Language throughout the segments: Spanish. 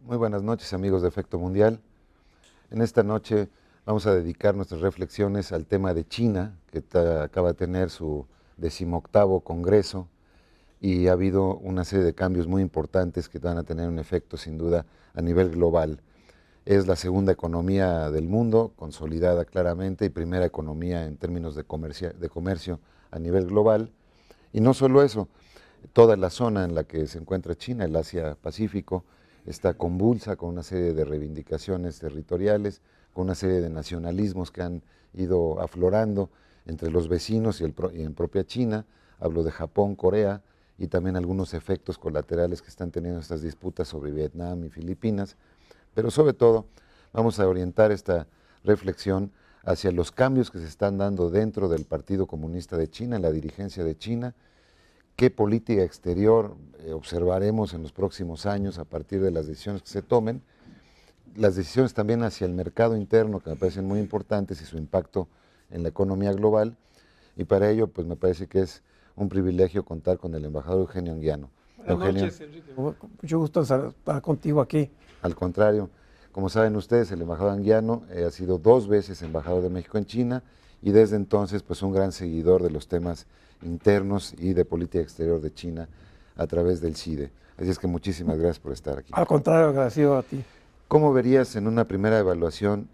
Muy buenas noches, amigos de Efecto Mundial. En esta noche vamos a dedicar nuestras reflexiones al tema de China, que acaba de tener su 18º Congreso y ha habido una serie de cambios muy importantes que van a tener un efecto sin duda a nivel global. Es la segunda economía del mundo, consolidada claramente, y primera economía en términos de comercio a nivel global. Y no solo eso, toda la zona en la que se encuentra China, el Asia-Pacífico, está convulsa con una serie de reivindicaciones territoriales, con una serie de nacionalismos que han ido aflorando entre los vecinos y en propia China. Hablo de Japón, Corea y también algunos efectos colaterales que están teniendo estas disputas sobre Vietnam y Filipinas. Pero sobre todo vamos a orientar esta reflexión hacia los cambios que se están dando dentro del Partido Comunista de China, en la dirigencia de China. ¿Qué política exterior observaremos en los próximos años a partir de las decisiones que se tomen? Las decisiones también hacia el mercado interno, que me parecen muy importantes, y su impacto en la economía global. Y para ello, pues me parece que es un privilegio contar con el embajador Eugenio Anguiano. Buenas noches, Enrique. Mucho gusto estar contigo aquí. Al contrario, como saben ustedes, el embajador Anguiano ha sido 2 veces embajador de México en China y desde entonces pues un gran seguidor de los temas internos y de política exterior de China a través del CIDE. Así es que muchísimas gracias por estar aquí. Al contrario, agradecido a ti. ¿Cómo verías en una primera evaluación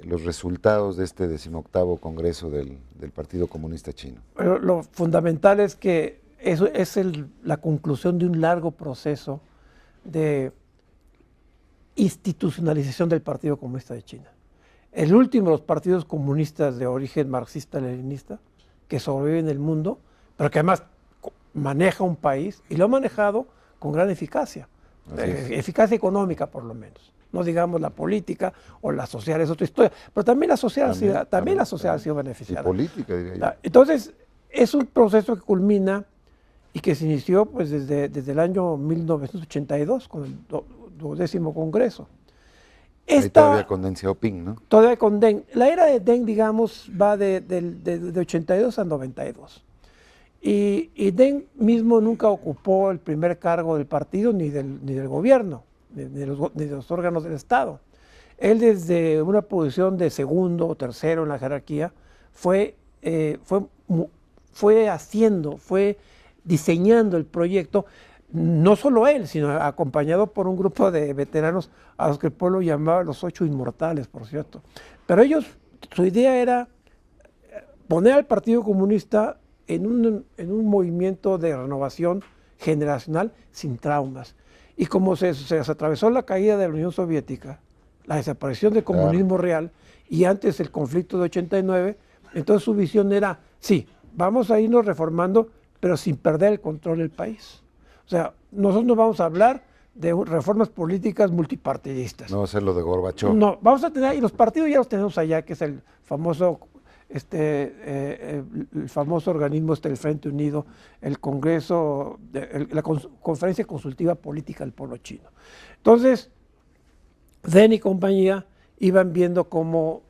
los resultados de este 18º Congreso del Partido Comunista Chino? Pero lo fundamental es que eso es la conclusión de un largo proceso de institucionalización del Partido Comunista de China. El último de los partidos comunistas de origen marxista-leninista que sobrevive en el mundo, pero que además maneja un país y lo ha manejado con gran eficacia, eficacia económica por lo menos. No digamos la política o la social, es otra historia, pero también la social, también la sociedad ha sido beneficiada. Y política, diría yo. Entonces, es un proceso que culmina y que se inició pues, desde el año 1982 con el 12º Congreso. Ahí todavía con Deng Xiaoping, ¿no? Todavía con Deng. La era de Deng, digamos, va de 82 a 92. Y Deng mismo nunca ocupó el primer cargo del partido ni del gobierno, ni de los órganos del Estado. Él desde una posición de segundo o tercero en la jerarquía fue diseñando el proyecto, no solo él, sino acompañado por un grupo de veteranos a los que el pueblo llamaba los 8 inmortales, por cierto. Pero ellos, su idea era poner al Partido Comunista en un movimiento de renovación generacional sin traumas. Y como se atravesó la caída de la Unión Soviética, la desaparición del comunismo real y antes el conflicto de 89, entonces su visión era, sí, vamos a irnos reformando, pero sin perder el control del país. O sea, nosotros no vamos a hablar de reformas políticas multipartidistas. No va a ser lo de Gorbachov. No, vamos a tener, y los partidos ya los tenemos allá, que es el famoso organismo el Frente Unido, el Congreso, la Conferencia Consultiva Política del Pueblo Chino. Entonces, Deng y compañía iban viendo cómo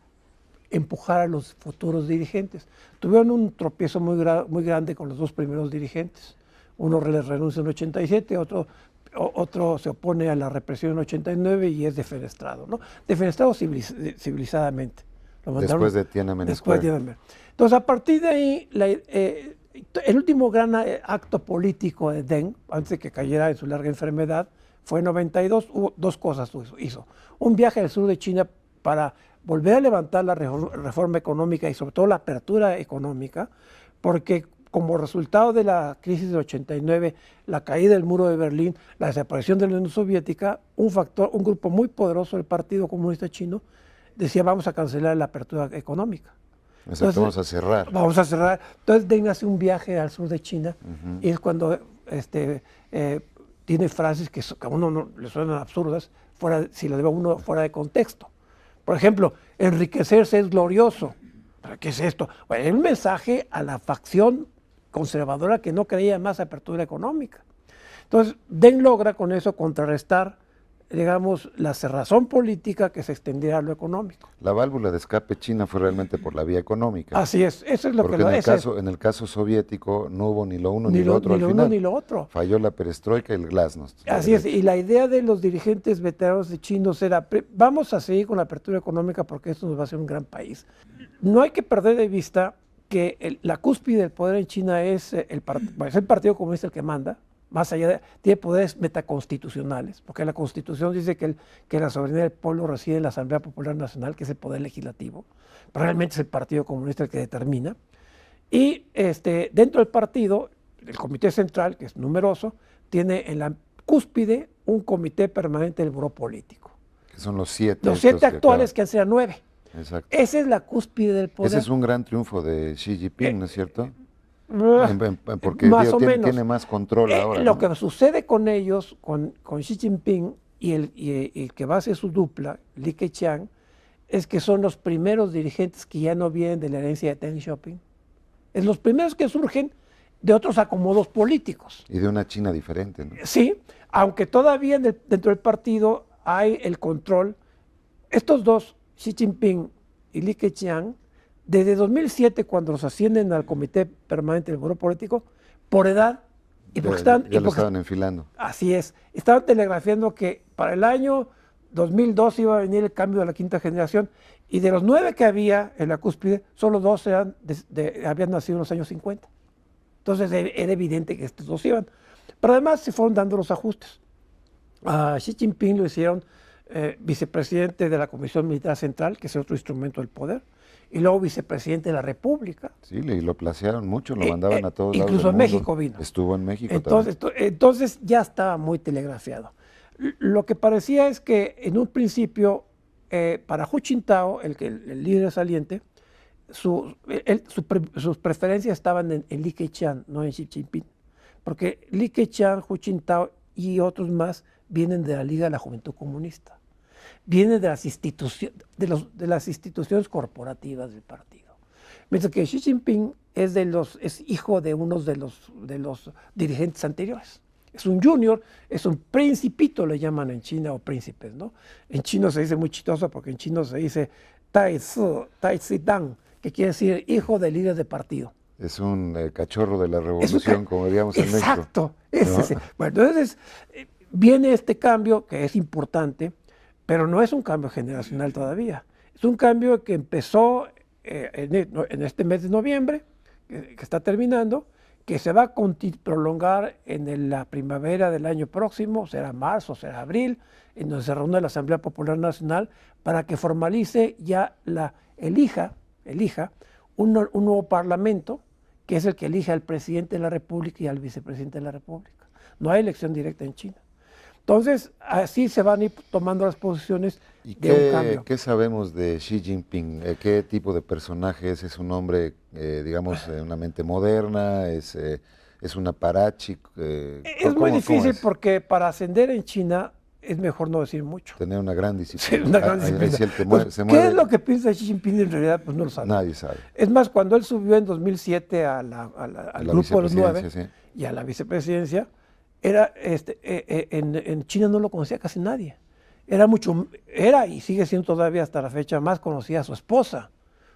empujar a los futuros dirigentes. Tuvieron un tropiezo muy grande con los 2 primeros dirigentes. Uno les renuncia en 87, otro se opone a la represión en 89 y es defenestrado, ¿no? Defenestrado civilizadamente. Después de Tiananmen Square. Entonces, a partir de ahí, el último gran acto político de Deng, antes de que cayera en su larga enfermedad, fue en 92. Hubo 2 cosas hizo. Un viaje al sur de China para volver a levantar la reforma económica y sobre todo la apertura económica, porque como resultado de la crisis de 89, la caída del muro de Berlín, la desaparición de la Unión Soviética, un grupo muy poderoso del Partido Comunista Chino decía vamos a cancelar la apertura económica. Entonces, vamos a cerrar. Vamos a cerrar. Entonces Deng hace un viaje al sur de China y es cuando tiene frases que a uno no le suenan absurdas si las ve uno fuera de contexto. Por ejemplo, enriquecerse es glorioso. ¿Pero qué es esto? Bueno, es un mensaje a la facción conservadora que no creía más apertura económica. Entonces, Deng logra con eso contrarrestar digamos, la cerrazón política que se extendiera a lo económico. La válvula de escape china fue realmente por la vía económica. Así es, eso es lo Porque que en el caso soviético no hubo ni lo uno ni, ni lo otro ni al lo final. uno ni lo otro. Falló la perestroika y el glasnost. Así es, y la idea de los dirigentes veteranos de chinos era, vamos a seguir con la apertura económica porque esto nos va a hacer un gran país. No hay que perder de vista que la cúspide del poder en China es el Partido Comunista el que manda, más allá tiene poderes metaconstitucionales, porque la Constitución dice que la soberanía del pueblo reside en la Asamblea Popular Nacional, que es el poder legislativo, pero realmente es el Partido Comunista el que determina. Y dentro del partido, el Comité Central, que es numeroso, tiene en la cúspide un comité permanente del Buró Político. Que son los 7. Los 7 actuales, que antes eran 9. Exacto. Esa es la cúspide del poder. Ese es un gran triunfo de Xi Jinping, ¿no es cierto? Porque más o menos. Tiene más control ahora. Lo ¿no? que sucede con ellos, con Xi Jinping y el que va a ser su dupla, Li Keqiang, es que son los primeros dirigentes que ya no vienen de la herencia de Deng Xiaoping. Es los primeros que surgen de otros acomodos políticos. Y de una China diferente, ¿no? Sí, aunque todavía dentro del partido hay el control. Estos dos, Xi Jinping y Li Keqiang, desde 2007, cuando los ascienden al Comité Permanente del Buró Político, por edad y porque lo estaban enfilando. Así es. Estaban telegrafiando que para el año 2002 iba a venir el cambio de la quinta generación y de los 9 que había en la cúspide, solo 2 habían nacido en los años 50. Entonces era evidente que estos 2 iban. Pero además se fueron dando los ajustes. A Xi Jinping lo hicieron vicepresidente de la Comisión Militar Central, que es otro instrumento del poder, y luego vicepresidente de la República. Sí, y lo placearon mucho, lo mandaban a todos lados. Incluso en México vino. Estuvo en México entonces ya estaba muy telegrafiado. Lo que parecía es que en un principio, para Hu Jintao, el líder saliente, sus preferencias estaban en Li Keqiang, no en Xi Jinping. Porque Li Keqiang, Hu Jintao y otros más vienen de la Liga de la Juventud Comunista. Vienen de las instituciones corporativas del partido. Mientras que Xi Jinping es hijo de unos de los dirigentes anteriores. Es un junior, es un principito, le llaman en China, o príncipes, ¿no? En chino se dice muy chistoso porque en chino se dice Tai Zi Dang, que quiere decir hijo de líder de partido. Es un cachorro de la revolución, como diríamos en México. Exacto. ¿No? Bueno, entonces viene este cambio que es importante, pero no es un cambio generacional todavía. Es un cambio que empezó en este mes de noviembre, que está terminando, que se va a prolongar en la primavera del año próximo, será marzo, será abril, en donde se reúne la Asamblea Popular Nacional para que formalice ya elija un nuevo parlamento, que es el que elija al presidente de la República y al vicepresidente de la República. No hay elección directa en China. Entonces, así se van a ir tomando las posiciones de un cambio. ¿Qué sabemos de Xi Jinping? ¿Qué tipo de personaje es? ¿Es un hombre, digamos, una mente moderna? ¿Es un aparachi? Es muy difícil porque para ascender en China es mejor no decir mucho. Tener una gran disciplina. Sí, una gran disciplina. ¿Qué es lo que piensa Xi Jinping en realidad? Pues no lo sabe. Nadie sabe. Es más, cuando él subió en 2007 al grupo de los 9 sí. Y a la vicepresidencia, en China no lo conocía casi nadie. Era y sigue siendo todavía hasta la fecha más conocida su esposa.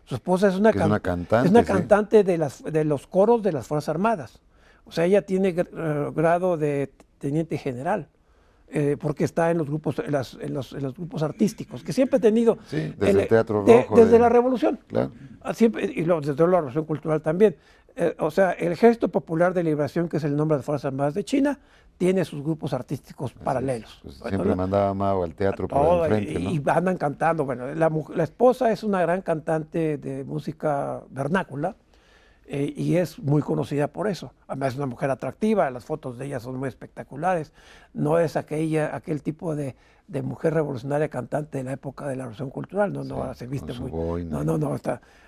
Su esposa es una cantante. Es una cantante de los coros de las Fuerzas Armadas. O sea, ella tiene grado de teniente general. Porque está en los grupos, en los grupos artísticos, que siempre ha tenido desde el Teatro Rojo. Desde la Revolución. Claro. Siempre, y desde la Revolución Cultural también. O sea, el Ejército Popular de Liberación, que es el nombre de las Fuerzas Armadas de China, tiene sus grupos artísticos paralelos. Pues siempre mandaba a Mao al teatro por enfrente, ¿no? Y andan cantando. Bueno, la esposa es una gran cantante de música vernácula. Y es muy conocida por eso. Además es una mujer atractiva, las fotos de ella son muy espectaculares. No es aquel tipo de mujer revolucionaria cantante de la época de la Revolución Cultural, no se viste muy...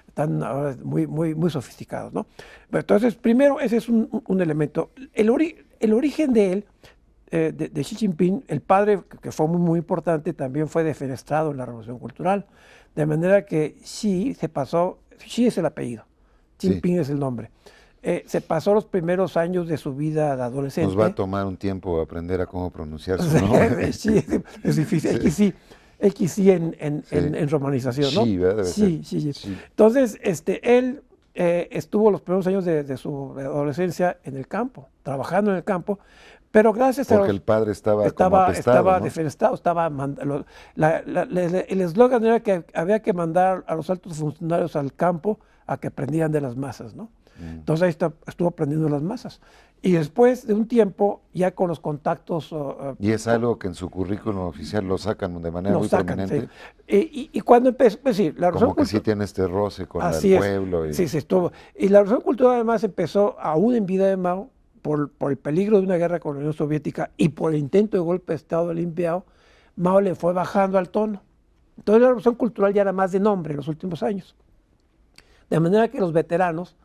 Están ahora muy sofisticados, ¿no? Pero entonces, primero, ese es un elemento. El origen de él, de Xi Jinping, el padre, que fue muy importante, también fue defenestrado en la Revolución Cultural, de manera que Xi es el apellido. Jinping es el nombre. se pasó los primeros años de su vida de adolescente. Nos va a tomar un tiempo aprender a cómo pronunciar su nombre. Sí, es difícil. Sí. XY en romanización, ¿no? Sí, ¿verdad? Sí. Entonces, él estuvo los primeros años de su adolescencia en el campo, trabajando en el campo, pero gracias a... Porque el padre estaba apestado, ¿no? defenestrado, el eslogan era que había que mandar a los altos funcionarios al campo a que aprendieran de las masas, ¿no? Entonces ahí estuvo aprendiendo las masas. Y después de un tiempo, ya con los contactos... y es algo que en su currículum oficial lo sacan de manera muy prominente. Sí. Y cuando empezó, pues sí, la como que sí tiene este roce con el pueblo. Sí, estuvo. Y la Revolución Cultural además empezó, aún en vida de Mao, por el peligro de una guerra con la Unión Soviética y por el intento de golpe de Estado del Impeao, Mao le fue bajando al tono. Entonces la Revolución Cultural ya era más de nombre en los últimos años. De manera que los veteranos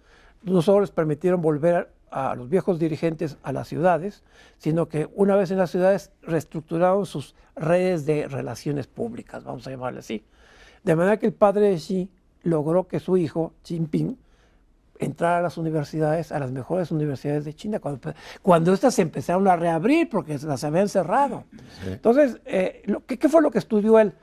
no solo les permitieron volver a los viejos dirigentes a las ciudades, sino que una vez en las ciudades reestructuraron sus redes de relaciones públicas, vamos a llamarle así. De manera que el padre de Xi logró que su hijo, Xi Jinping, entrara a las universidades, a las mejores universidades de China, cuando estas se empezaron a reabrir porque las habían cerrado. Sí. Entonces, ¿qué fue lo que estudió él?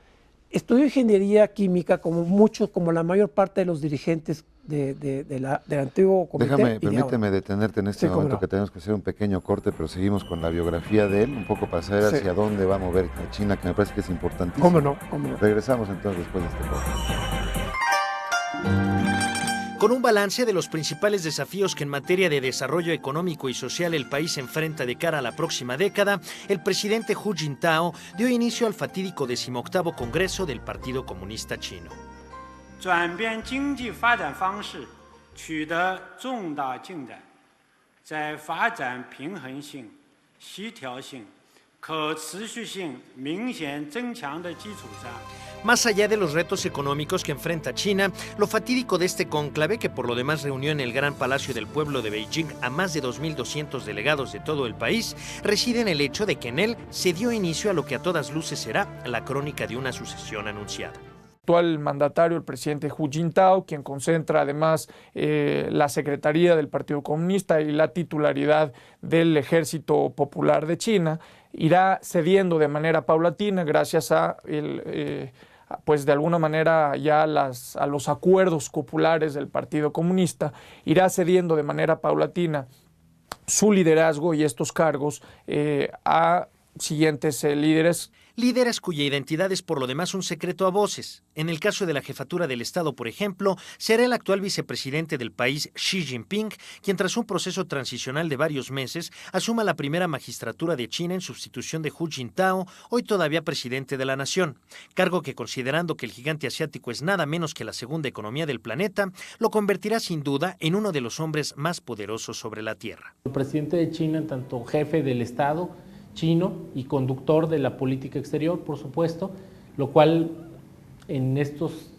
Estudió ingeniería química como la mayor parte de los dirigentes del antiguo comité. Permíteme detenerte en este momento, que tenemos que hacer un pequeño corte, pero seguimos con la biografía de él, un poco para saber hacia dónde va a mover a China, que me parece que es importantísimo. ¿Cómo no? Regresamos entonces después de este corte. Con un balance de los principales desafíos que en materia de desarrollo económico y social el país enfrenta de cara a la próxima década, el presidente Hu Jintao dio inicio al fatídico 18º Congreso del Partido Comunista Chino. 转变经济发展方式取得重大进展，在发展平衡性、协调性、可持续性明显增强的基础上。 Más allá de los retos económicos que enfrenta China, lo fatídico de este cónclave, que por lo demás reunió en el Gran Palacio del Pueblo de Beijing a más de 2.200 delegados de todo el país, reside en el hecho de que en él se dio inicio a lo que a todas luces será la crónica de una sucesión anunciada. Actual mandatario, el presidente Hu Jintao, quien concentra además la secretaría del Partido Comunista y la titularidad del Ejército Popular de China, irá cediendo de manera paulatina gracias a pues de alguna manera ya a los acuerdos populares del Partido Comunista, irá cediendo de manera paulatina su liderazgo y estos cargos a siguientes líderes. Líderes cuya identidad es por lo demás un secreto a voces. En el caso de la jefatura del Estado, por ejemplo, será el actual vicepresidente del país, Xi Jinping, quien tras un proceso transicional de varios meses, asuma la primera magistratura de China en sustitución de Hu Jintao, hoy todavía presidente de la nación. Cargo que, considerando que el gigante asiático es nada menos que la segunda economía del planeta, lo convertirá sin duda en uno de los hombres más poderosos sobre la Tierra. El presidente de China, en tanto jefe del Estado chino y conductor de la política exterior, por supuesto, lo cual en estos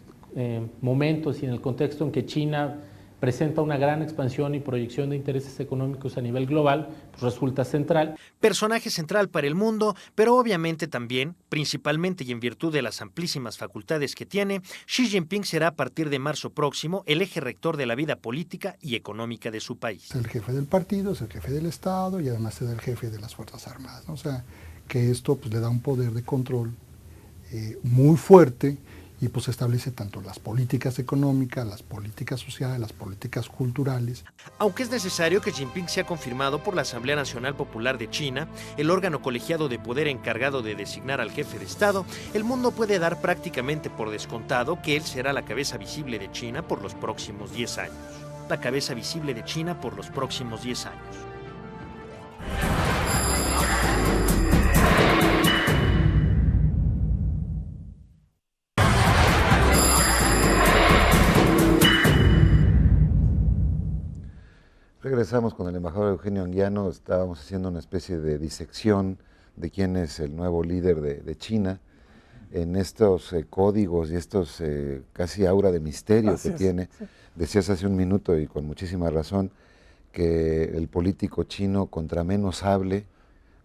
momentos y en el contexto en que China presenta una gran expansión y proyección de intereses económicos a nivel global, pues resulta central. Personaje central para el mundo, pero obviamente también, principalmente y en virtud de las amplísimas facultades que tiene, Xi Jinping será a partir de marzo próximo el eje rector de la vida política y económica de su país. Es el jefe del partido, es el jefe del Estado y además es el jefe de las Fuerzas Armadas, ¿no? O sea, que esto pues, le da un poder de control muy fuerte y pues establece tanto las políticas económicas, las políticas sociales, las políticas culturales. Aunque es necesario que Jinping sea confirmado por la Asamblea Nacional Popular de China, el órgano colegiado de poder encargado de designar al jefe de Estado, el mundo puede dar prácticamente por descontado que él será la cabeza visible de China por los próximos 10 años. La cabeza visible de China por los próximos 10 años. Regresamos con el embajador Eugenio Anguiano. Estábamos haciendo una especie de disección de quién es el nuevo líder de China en estos códigos y estos casi aura de misterio que tiene. Sí. Decías hace un minuto y con muchísima razón que el político chino contra menos hable,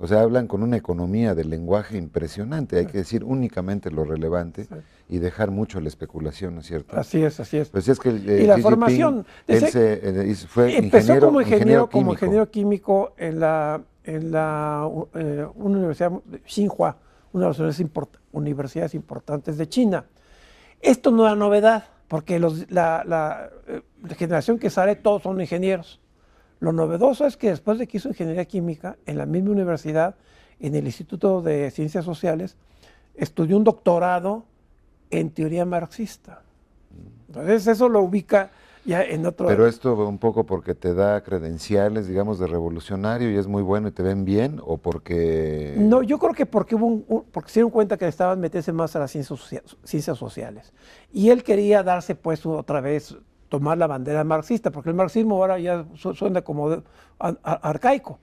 O sea, hablan con una economía del lenguaje impresionante. Hay que decir únicamente lo relevante y dejar mucho la especulación, ¿no es cierto? Así es, así es. Pues es que y la Xi formación, Jinping, él fue empezó como químico. ingeniero químico en una universidad, Tsinghua, una de las universidades importantes de China. Esto no era novedad, porque la generación que sale todos son ingenieros. Lo novedoso es que después de que hizo ingeniería química, en la misma universidad, en el Instituto de Ciencias Sociales, estudió un doctorado en teoría marxista. Entonces eso lo ubica ya en otro... Pero esto un poco porque te da credenciales, digamos, de revolucionario y es muy bueno y te ven bien, o porque... No, yo creo que porque porque se dieron cuenta que estaban meterse más a las ciencias sociales. Y él quería darse pues otra vez, tomar la bandera marxista, porque el marxismo ahora ya suena como arcaico.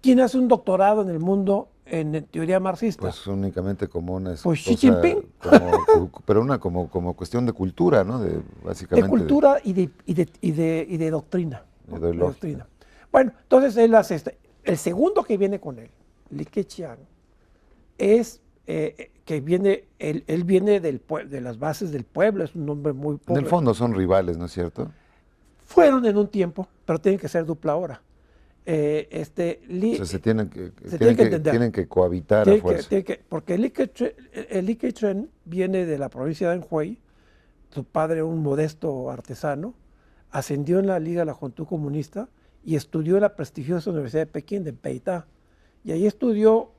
¿Quién hace un doctorado en el mundo en teoría marxista? Pues únicamente como una... Pues Xi Jinping. Pero como cuestión de cultura, ¿no? Básicamente. De cultura y de doctrina. De doctrina. Bueno, entonces él hace el segundo que viene con él, Li Keqiang, es que viene, él viene de las bases del pueblo, es un hombre muy pobre. En el fondo son rivales, ¿no es cierto? Fueron en un tiempo, pero tienen que ser dupla ahora. O sea, tienen que cohabitar a fuerza. Porque el Li Keqiang viene de la provincia de Anhui, su padre un modesto artesano, ascendió en la Liga de la Juventud Comunista y estudió en la prestigiosa Universidad de Pekín, de Peitá. Y ahí estudió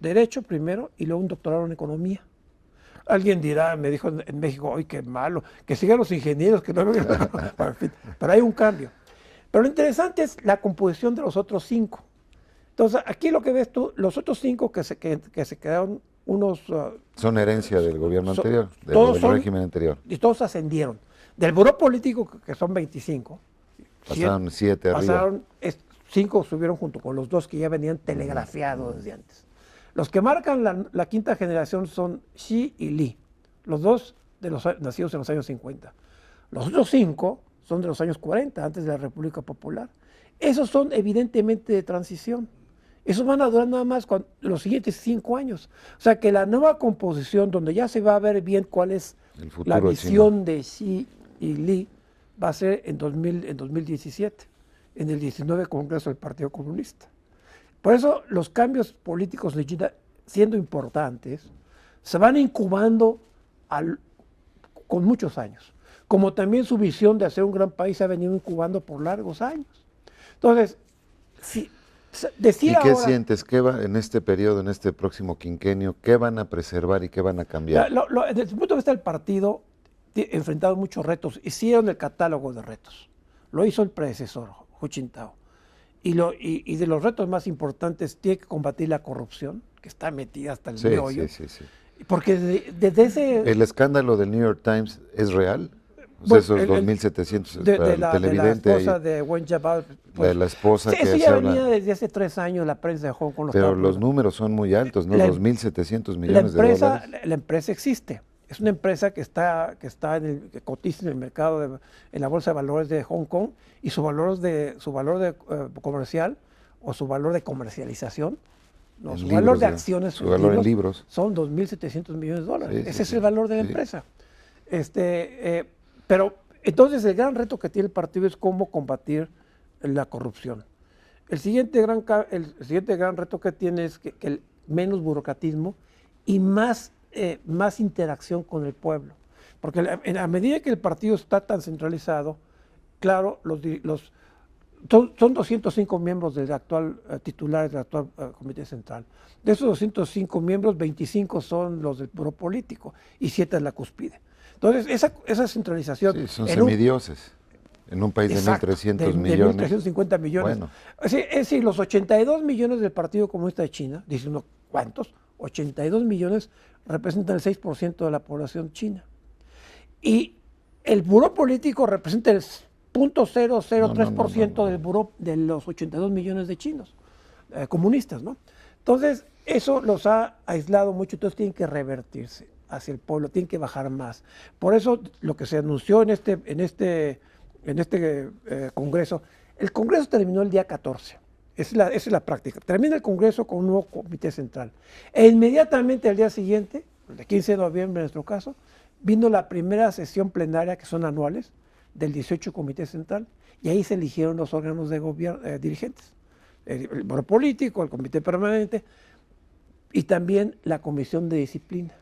Derecho primero y luego un doctorado en Economía. Alguien dirá, me dijo en México, ¡ay, qué malo! Que sigan los ingenieros, que no... Pero hay un cambio. Pero lo interesante es la composición de los otros 5. Entonces, aquí lo que ves tú, los otros 5 que se quedaron unos... son herencia del gobierno anterior, del régimen anterior. Y todos ascendieron. Del buró político, que son 25. Pasaron 7 arriba. 5 subieron junto con los 2 que ya venían telegrafiados desde antes. Los que marcan la quinta generación son Xi y Li, los 2 nacidos en los años 50. Los otros 5 son de los años 40, antes de la República Popular. Esos son evidentemente de transición. Esos van a durar nada más los siguientes 5 años. O sea que la nueva composición, donde ya se va a ver bien cuál es la visión de Xi y Li, va a ser en 2017, en el 19 Congreso del Partido Comunista. Por eso los cambios políticos de China, siendo importantes, se van incubando con muchos años. Como también su visión de hacer un gran país se ha venido incubando por largos años. Entonces, decir ¿Y qué ahora, sientes? ¿Qué va en este periodo, en este próximo quinquenio, qué van a preservar y qué van a cambiar? Desde el punto de vista del partido, enfrentado muchos retos, hicieron el catálogo de retos. Lo hizo el predecesor, Hu Jintao. Y de los retos más importantes, tiene que combatir la corrupción, que está metida hasta el meollo. Sí. Porque desde ese... ¿El escándalo del New York Times es real? O sea, esos 2.700 de la esposa ahí, de Wen Jiabao. de la esposa que eso se ya habla. venía desde hace 3 años la prensa de Hong Kong. Pero los números son muy altos, ¿no? 2.700 millones de dólares. La empresa existe. Es una empresa que cotiza en el mercado, en la bolsa de valores de Hong Kong, y su valor comercial o su valor de comercialización, su valor de acciones, su valor en libros, son 2.700 millones de dólares. Ese es el valor de la empresa. Pero entonces el gran reto que tiene el partido es cómo combatir la corrupción. El siguiente gran reto que tiene es que menos burocratismo y más interacción con el pueblo. Porque a medida que el partido está tan centralizado, claro, son 205 miembros del actual titulares del actual Comité Central. De esos 205 miembros, 25 son los del buró político y 7 es la cúspide. Entonces, esa centralización... Sí, son semidioses. En un país de 1.300 millones. De 1.350 millones. Bueno. Es decir, los 82 millones del Partido Comunista de China, dice uno, ¿cuántos? 82 millones representan el 6% de la población china. Y el buró político representa el 0.003% del buró de los 82 millones de chinos comunistas, ¿no? Entonces, eso los ha aislado mucho, entonces tienen que revertirse hacia el pueblo, tienen que bajar más. Por eso, lo que se anunció en este Congreso, el Congreso terminó el día 14. Esa es la práctica. Termina el Congreso con un nuevo comité central. E inmediatamente al día siguiente, el 15 de noviembre en nuestro caso, vino la primera sesión plenaria, que son anuales, del 18 Comité Central, y ahí se eligieron los órganos de gobierno dirigentes. El Bono Político, el Comité Permanente, y también la Comisión de Disciplina.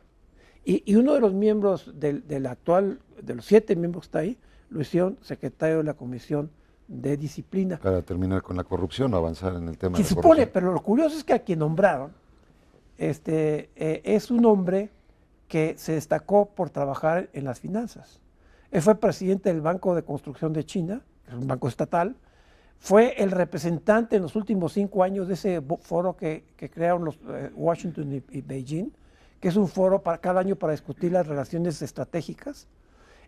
Y uno de los miembros del actual, de los 7 miembros que está ahí, lo hicieron secretario de la Comisión de Disciplina. Para terminar con la corrupción o avanzar en el tema Se de la supone, corrupción. pero lo curioso es que a quien nombraron es un hombre que se destacó por trabajar en las finanzas. Él fue presidente del Banco de Construcción de China, que es un banco estatal, fue el representante en los últimos 5 años de ese foro que crearon los Washington y Beijing, que es un foro cada año para discutir las relaciones estratégicas.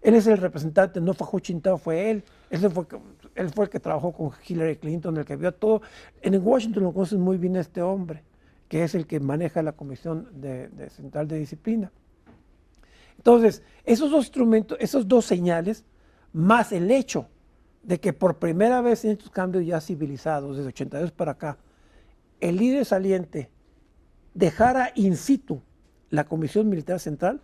Él es el representante, no fue Hu Jintao, fue él. Él fue el que trabajó con Hillary Clinton, el que vio todo. En Washington lo conocen muy bien este hombre, que es el que maneja la Comisión Central de Disciplina. Entonces, esos 2 instrumentos, esos 2 señales, más el hecho de que por primera vez en estos cambios ya civilizados, desde 82 para acá, el líder saliente dejara in situ la Comisión Militar Central,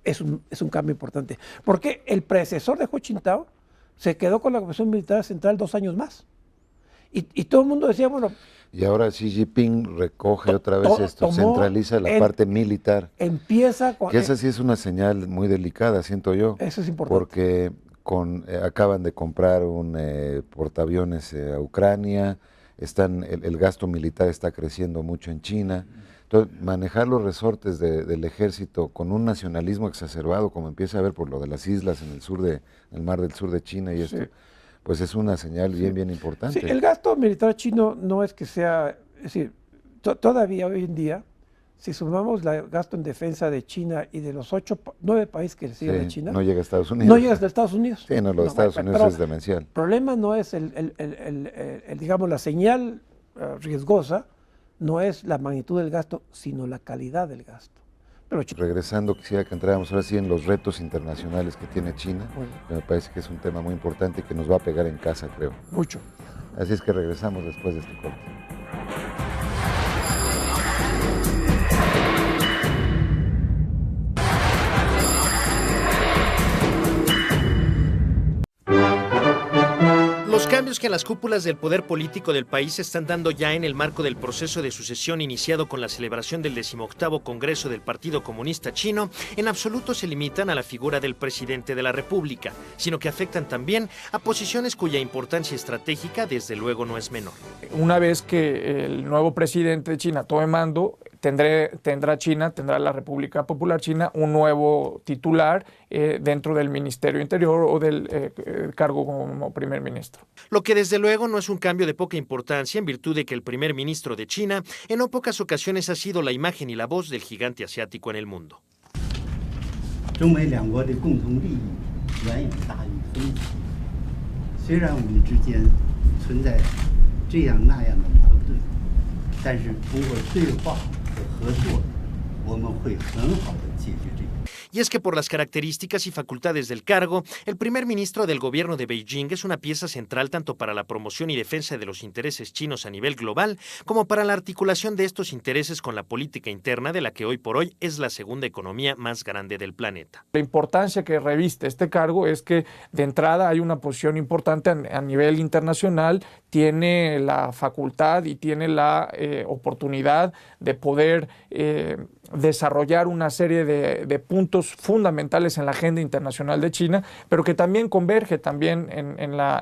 es un cambio importante. Porque el predecesor de Hu Jintao se quedó con la Comisión Militar Central 2 años más. Y todo el mundo decía, bueno... Y ahora Xi Jinping recoge otra vez esto, centraliza la parte militar. Empieza con... Que esa sí es una señal muy delicada, siento yo. Eso es importante. Porque acaban de comprar un portaaviones a Ucrania, el gasto militar está creciendo mucho en China. Entonces, manejar los resortes del ejército con un nacionalismo exacerbado, como empieza a haber por lo de las islas en el mar del sur de China y esto, sí, pues es una señal bien importante. Sí, el gasto militar chino no es que sea, es decir, todavía hoy en día, si sumamos el gasto en defensa de China y de los 9 países que siguen de China, no llega a Estados Unidos. No llega hasta Estados Unidos. Sí, no, lo de Estados Unidos es demencial. El problema no es digamos, la señal riesgosa, no es la magnitud del gasto, sino la calidad del gasto. Pero regresando, quisiera que entráramos ahora sí en los retos internacionales que tiene China, que me parece que es un tema muy importante y que nos va a pegar en casa, creo. Mucho. Así es que regresamos después de este corte. Los cambios que en las cúpulas del poder político del país se están dando ya en el marco del proceso de sucesión iniciado con la celebración del 18º Congreso del Partido Comunista Chino, en absoluto se limitan a la figura del presidente de la República, sino que afectan también a posiciones cuya importancia estratégica desde luego no es menor. Una vez que el nuevo presidente de China tome mando, tendrá la República Popular China un nuevo titular dentro del Ministerio Interior o del cargo como primer ministro. Lo que desde luego no es un cambio de poca importancia en virtud de que el primer ministro de China en no pocas ocasiones ha sido la imagen y la voz del gigante asiático en el mundo. Y es que por las características y facultades del cargo, el primer ministro del gobierno de Beijing es una pieza central tanto para la promoción y defensa de los intereses chinos a nivel global, como para la articulación de estos intereses con la política interna de la que hoy por hoy es la segunda economía más grande del planeta. La importancia que reviste este cargo es que de entrada hay una posición importante a nivel internacional, tiene la facultad y tiene la oportunidad de poder desarrollar una serie de puntos fundamentales en la agenda internacional de China, pero que también converge también en la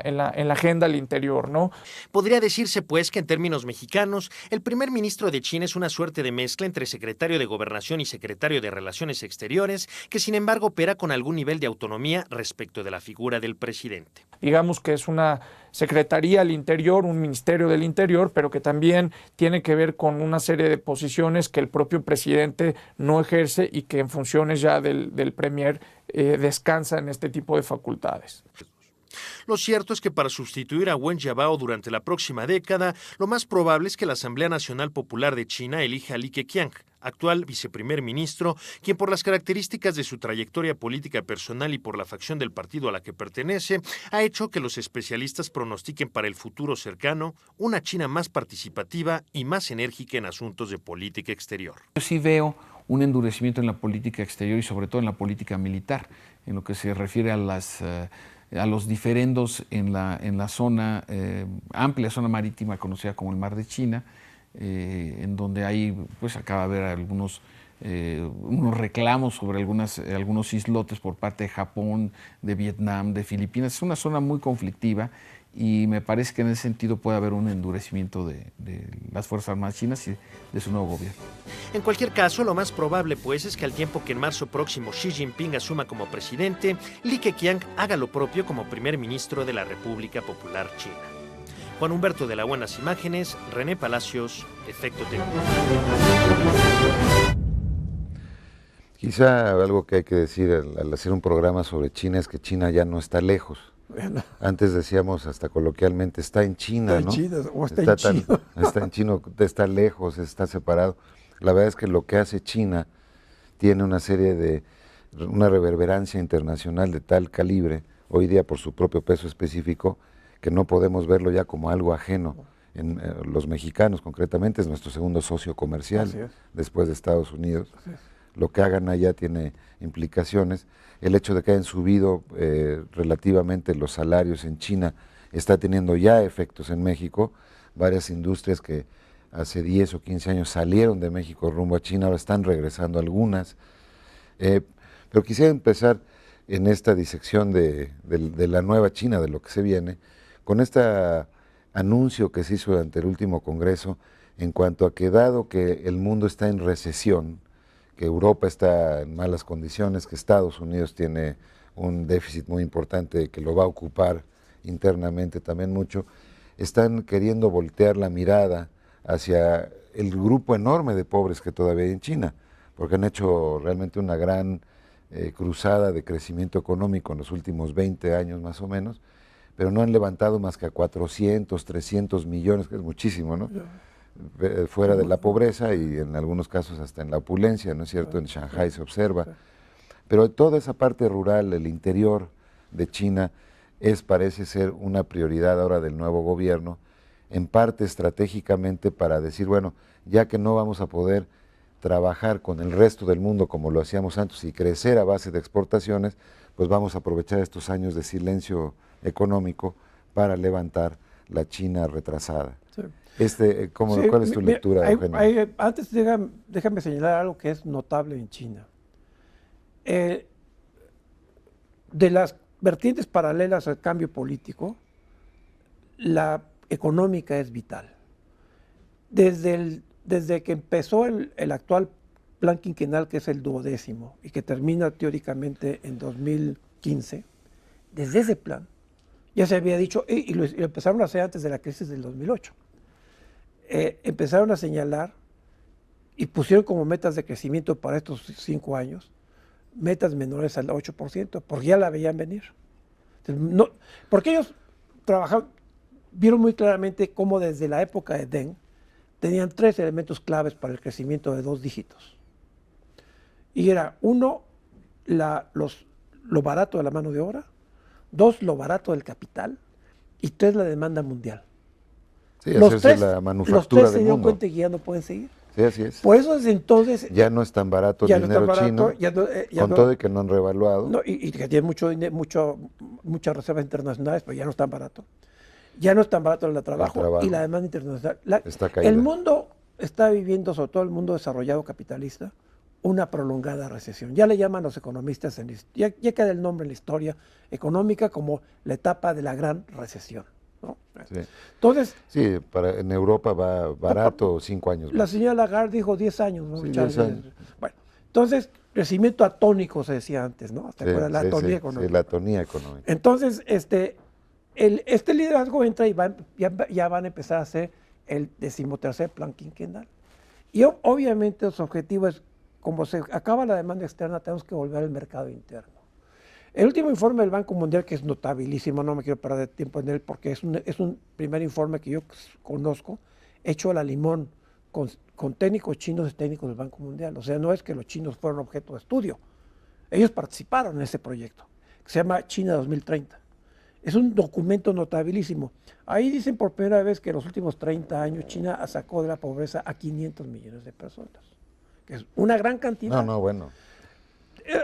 agenda al interior, ¿no? Podría decirse, pues, que en términos mexicanos, el primer ministro de China es una suerte de mezcla entre secretario de Gobernación y secretario de Relaciones Exteriores, que sin embargo opera con algún nivel de autonomía respecto de la figura del presidente. Digamos que es una Secretaría al Interior, un Ministerio del Interior, pero que también tiene que ver con una serie de posiciones que el propio presidente no ejerce y que en funciones ya del Premier descansa en este tipo de facultades. Lo cierto es que para sustituir a Wen Jiabao durante la próxima década, lo más probable es que la Asamblea Nacional Popular de China elija a Li Keqiang, actual viceprimer ministro, quien por las características de su trayectoria política personal y por la facción del partido a la que pertenece, ha hecho que los especialistas pronostiquen para el futuro cercano una China más participativa y más enérgica en asuntos de política exterior. Yo sí veo un endurecimiento en la política exterior y sobre todo en la política militar, en lo que se refiere a los diferendos en la zona, amplia zona marítima conocida como el Mar de China, en donde ahí pues acaba de haber unos reclamos sobre algunos islotes por parte de Japón, de Vietnam, de Filipinas. Es una zona muy conflictiva y me parece que en ese sentido puede haber un endurecimiento de las Fuerzas Armadas chinas y de su nuevo gobierno. En cualquier caso, lo más probable pues es que al tiempo que en marzo próximo Xi Jinping asuma como presidente, Li Keqiang haga lo propio como primer ministro de la República Popular China. Juan Humberto de la Buenas Imágenes, René Palacios, Efecto TV. Quizá algo que hay que decir al hacer un programa sobre China es que China ya no está lejos. Bueno, Antes decíamos hasta coloquialmente, está en China, está ¿no? en China, o está en chino. Está en chino, está lejos, está separado. La verdad es que lo que hace China tiene una reverberancia internacional de tal calibre, hoy día por su propio peso específico, que no podemos verlo ya como algo ajeno. En los mexicanos concretamente es nuestro segundo socio comercial después de Estados Unidos. Lo que hagan allá tiene implicaciones. El hecho de que hayan subido relativamente los salarios en China está teniendo ya efectos en México. Varias industrias que hace 10 o 15 años salieron de México rumbo a China, ahora están regresando algunas. Pero quisiera empezar en esta disección de la nueva China, de lo que se viene, con este anuncio que se hizo durante el último Congreso en cuanto a que dado que el mundo está en recesión, que Europa está en malas condiciones, que Estados Unidos tiene un déficit muy importante que lo va a ocupar internamente también mucho, están queriendo voltear la mirada hacia el grupo enorme de pobres que todavía hay en China, porque han hecho realmente una gran cruzada de crecimiento económico en los últimos 20 años más o menos, pero no han levantado más que a 400, 300 millones, que es muchísimo, ¿no? Fuera de la pobreza y en algunos casos hasta en la opulencia, ¿no es cierto? En Shanghái se observa. Pero toda esa parte rural, el interior de China, parece ser una prioridad ahora del nuevo gobierno, en parte estratégicamente para decir, bueno, ya que no vamos a poder trabajar con el resto del mundo como lo hacíamos antes y crecer a base de exportaciones, pues vamos a aprovechar estos años de silencio económico para levantar la China retrasada. Sí. ¿Cuál es tu lectura, Eugenio? Antes déjame señalar algo que es notable en China. De las vertientes paralelas al cambio político, la económica es vital. Desde que empezó el actual plan quinquenal, que es el 12º, y que termina teóricamente en 2015, desde ese plan ya se había dicho, y lo empezaron a hacer antes de la crisis del 2008, empezaron a señalar y pusieron como metas de crecimiento para estos 5 años, metas menores al 8%, porque ya la veían venir. Entonces, no, porque ellos vieron muy claramente cómo desde la época de Deng tenían 3 elementos claves para el crecimiento de 2 dígitos. Y era, 1, lo barato de la mano de obra, 2, lo barato del capital, y 3, la demanda mundial. Sí, hacerse la manufactura los 3 del se dieron mundo. cuenta que ya no pueden seguir. Sí, así es. Por eso desde entonces... Ya no es tan barato el dinero chino, con todo de que no han revaluado. No, y que tiene muchas reservas internacionales, pero ya no es tan barato. Ya no es tan barato el trabajo y la demanda internacional. Está caída. El mundo está viviendo, sobre todo el mundo desarrollado capitalista, una prolongada recesión. Ya le llaman los economistas, ya queda el nombre en la historia económica como la etapa de la gran recesión, ¿no? Sí. Entonces... Sí, en Europa va barato 5 años más. La señora Lagarde dijo 10 años, ¿no? Sí, 10 años. Bueno, entonces, crecimiento atónico se decía antes, ¿no? ¿Te acuerdas? La atonía económica. Sí, la atonía económica. Entonces, este liderazgo entra y ya van a empezar a hacer el 13º plan quinquenal. Y obviamente los objetivos es, como se acaba la demanda externa, tenemos que volver al mercado interno. El último informe del Banco Mundial, que es notabilísimo, no me quiero perder tiempo en él, porque es un primer informe que yo conozco, hecho a la limón, con técnicos chinos y técnicos del Banco Mundial. O sea, no es que los chinos fueron objeto de estudio. Ellos participaron en ese proyecto, que se llama China 2030. Es un documento notabilísimo. Ahí dicen por primera vez que en los últimos 30 años China sacó de la pobreza a 500 millones de personas, que es una gran cantidad. No, bueno.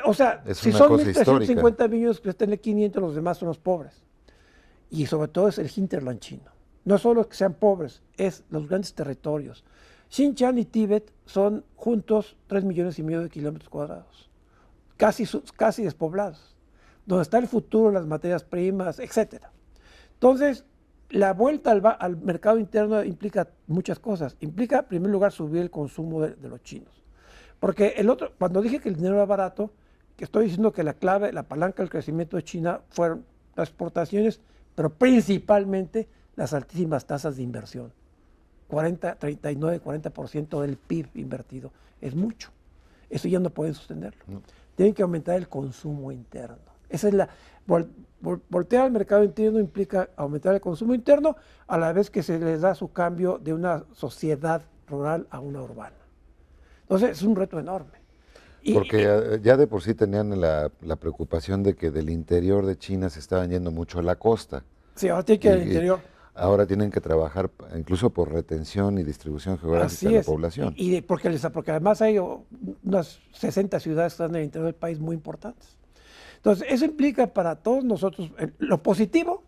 O sea, Es si una son cosa 1.350 millones que estén en 500, los demás son los pobres. Y sobre todo es el hinterland chino. No solo es que sean pobres, es los grandes territorios. Xinjiang y Tíbet son juntos 3,5 millones de kilómetros cuadrados, casi despoblados, donde está el futuro, las materias primas, etc. Entonces, la vuelta al mercado interno implica muchas cosas. Implica, en primer lugar, subir el consumo de los chinos. Porque cuando dije que el dinero era barato, que estoy diciendo que la clave, la palanca del crecimiento de China fueron las exportaciones, pero principalmente las altísimas tasas de inversión. 39, 40% del PIB invertido. Es mucho. Eso ya no pueden sostenerlo. No. Tienen que aumentar el consumo interno. Esa es voltear al mercado interno implica aumentar el consumo interno a la vez que se les da su cambio de una sociedad rural a una urbana. Entonces es un reto enorme. Porque ya de por sí tenían la preocupación de que del interior de China se estaban yendo mucho a la costa. Sí, ahora tienen que ir al interior. Ahora tienen que trabajar incluso por retención y distribución geográfica de la población. Porque además hay unas 60 ciudades que están en el interior del país muy importantes. Entonces, eso implica para todos nosotros, lo positivo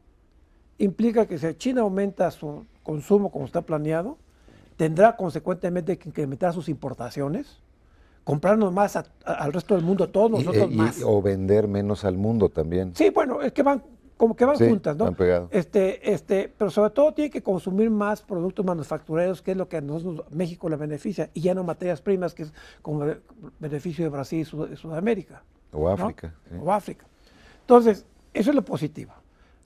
implica que si China aumenta su consumo como está planeado, tendrá consecuentemente que incrementar sus importaciones, comprarnos más al resto del mundo, todos nosotros más. O vender menos al mundo también. Sí, bueno, es que van juntas, ¿no? Van pegados. Pero sobre todo tiene que consumir más productos manufactureros, que es lo que a nosotros, México, le beneficia, y ya no materias primas, que es como el beneficio de Brasil y Sudamérica. O África. ¿No? Sí. O África. Entonces, eso es lo positivo.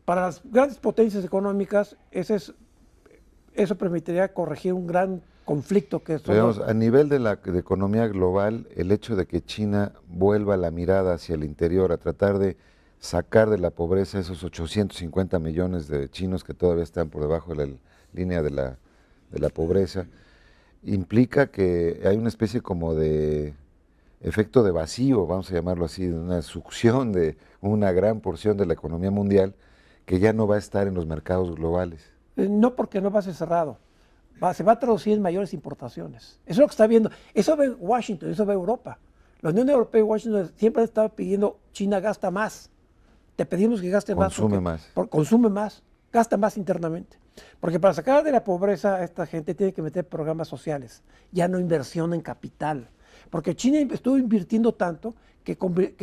Para las grandes potencias económicas, eso permitiría corregir un gran conflicto que es... A nivel de la economía global, el hecho de que China vuelva la mirada hacia el interior a tratar de sacar de la pobreza esos 850 millones de chinos que todavía están por debajo de la línea de la pobreza, implica que hay una especie como de efecto de vacío, vamos a llamarlo así, de una succión de una gran porción de la economía mundial que ya no va a estar en los mercados globales. No, porque no va a ser cerrado. Se va a traducir en mayores importaciones. Eso es lo que está viendo. Eso ve Washington, eso ve Europa. La Unión Europea y Washington siempre han estado pidiendo, China gasta más. Te pedimos que gaste más. Consume más, gasta más internamente. Porque para sacar de la pobreza a esta gente tiene que meter programas sociales, ya no inversión en capital. Porque China estuvo invirtiendo tanto que